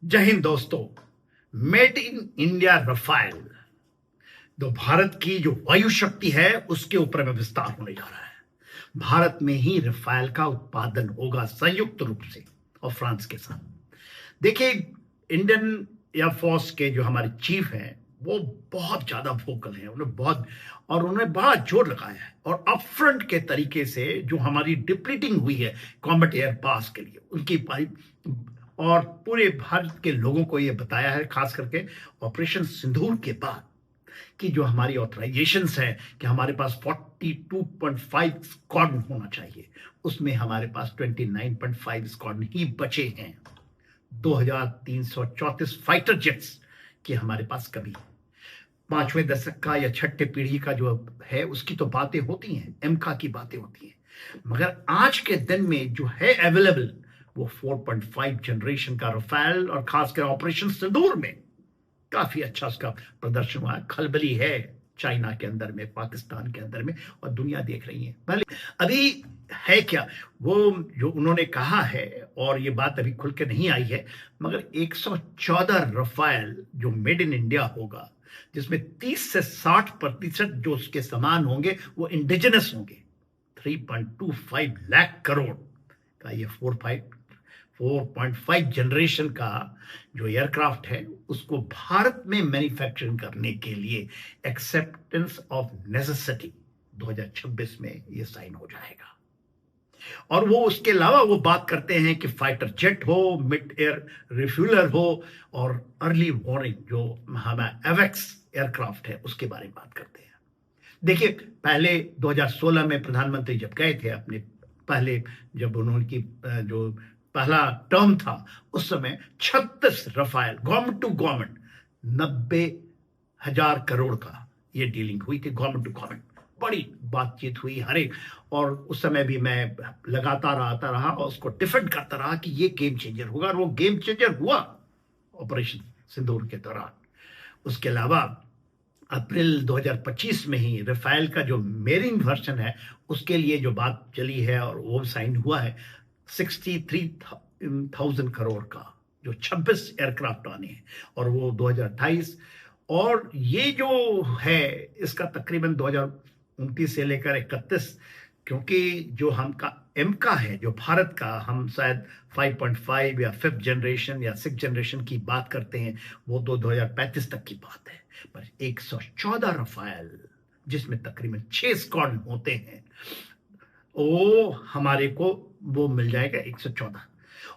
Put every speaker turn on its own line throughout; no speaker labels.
जय हिंद दोस्तों। Made in India Rafale तो भारत की जो वायु शक्ति है उसके ऊपर में विस्तार होने जा रहा है। भारत में ही रफाल का उत्पादन होगा संयुक्त रूप से और फ्रांस के साथ। देखिए, इंडियन एयरफोर्स के जो हमारे चीफ हैं वो बहुत ज्यादा वोकल हैं, उन्हें बड़ा जोर लगाया है और अपफ्रंट के तरीके से जो हमारी डिप्लीटिंग हुई है कॉम्बैट एयर पास के लिए उनकी और पूरे भारत के लोगों को यह बताया है, खास करके ऑपरेशन सिंदूर के बाद, कि जो हमारी ऑथराइजेशंस है कि हमारे पास 42.5 स्क्वाड्रन होना चाहिए, उसमें हमारे पास 29.5 स्क्वाड्रन ही बचे हैं। 2334 फाइटर जेट्स की हमारे पास कमी है। पांचवें दशक का या छठे पीढ़ी का जो है उसकी तो बातें होती हैं, एमका की बातें होती हैं, मगर आज के दिन में जो है अवेलेबल वो 4.5 जनरेशन का रफाल और खासकर ऑपरेशन सिंदूर में काफी अच्छा उसका प्रदर्शन हुआ है। खलबली है चाइना के अंदर में, पाकिस्तान के अंदर में, और दुनिया देख रही है। भले अभी है क्या वो जो उन्होंने कहा है, और ये बात अभी खुल के नहीं आई है, मगर 114 रफाल जो मेड इन इंडिया होगा, जिसमें 30 से 60% जो उसके सामान होंगे वो इंडिजिनस होंगे। 3.25 लाख करोड़ का ये 4.5 जनरेशन का जो एयरक्राफ्ट है उसको भारत में मैन्युफैक्चरिंग करने के लिए एक्सेप्टेंस ऑफ नेसेसिटी 2026 में ये साइन हो जाएगा। और वो उसके अलावा वो बात करते हैं कि फाइटर जेट हो, मिड एयर रिफ्यूलर हो, और अर्ली वार्निंग जो हमारा एवेक्स एयरक्राफ्ट है उसके बारे में बात करते हैं। देखिए, पहले 2016 में प्रधानमंत्री जब गए थे अपने पहले, जब उन्होंने जो पहला टर्म था, उस समय 36 Rafale government to government 90,000 crore का ये डीलिंग हुई थी। गवर्नमेंट टू गवर्नमेंट बड़ी बातचीत हुई हर एक, और उस समय भी मैं लगातार आता रहा और उसको डिफेंड करता रहा कि ये गेम चेंजर होगा, और वो गेम चेंजर हुआ ऑपरेशन सिंदूर के दौरान। उसके अलावा अप्रैल 2025 में ही रफाल का जो मेरिन वर्जन है उसके लिए जो बात चली है और वो साइन हुआ है 63,000 करोड़ का, जो 26 एयरक्राफ्ट आने हैं, और वो 2028, और ये जो है इसका तकरीबन 2029 से लेकर 31, क्योंकि जो हमका एमका है जो भारत का, हम शायद 5.5 या 5th जनरेशन या 6th जनरेशन की बात करते हैं, वो तो 2035 तक की बात है। पर 114 रफाल जिसमें तकरीबन 6 स्क्वाड्रन होते हैं, वो हमारे को वो मिल जाएगा 114।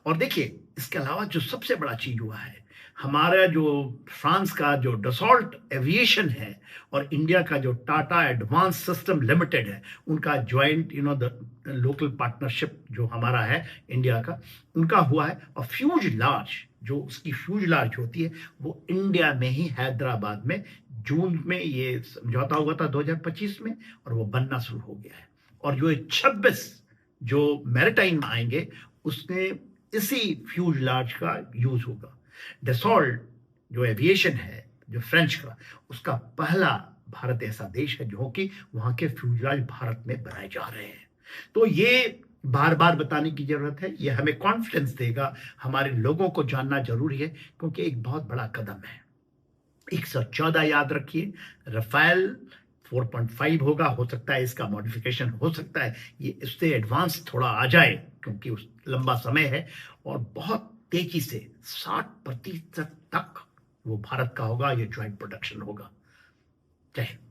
और देखिए, इसके अलावा जो सबसे बड़ा चीज हुआ है, हमारा जो फ्रांस का जो डसॉल्ट एविएशन है और इंडिया का जो टाटा एडवांस सिस्टम लिमिटेड है, उनका ज्वाइंट द लोकल पार्टनरशिप जो हमारा है इंडिया का, उनका हुआ है। और फ्यूजलाज जो उसकी फ्यूजलाज होती है वो इंडिया में ही हैदराबाद में जून में ये समझौता हुआ था 2025 में, और वो बनना शुरू हो गया है। और जो 26 जो मैरिटाइम आएंगे उसमें इसी फ्यूजलाज का यूज होगा। डसॉल्ट जो एविएशन है जो फ्रेंच का, उसका पहला भारत ऐसा देश है जो कि वहां के फ्यूजलाज भारत में बनाए जा रहे हैं। तो ये बार बार बताने की जरूरत है, ये हमें कॉन्फिडेंस देगा, हमारे लोगों को जानना जरूरी है, क्योंकि एक बहुत बड़ा कदम है। 114 याद रखिए, रफाल 4.5 होगा, हो सकता है इसका मॉडिफिकेशन हो सकता है ये इससे एडवांस थोड़ा आ जाए, क्योंकि उस लंबा समय है, और बहुत तेजी से 60% तक वो भारत का होगा, ये ज्वाइंट प्रोडक्शन होगा। जय हिंद।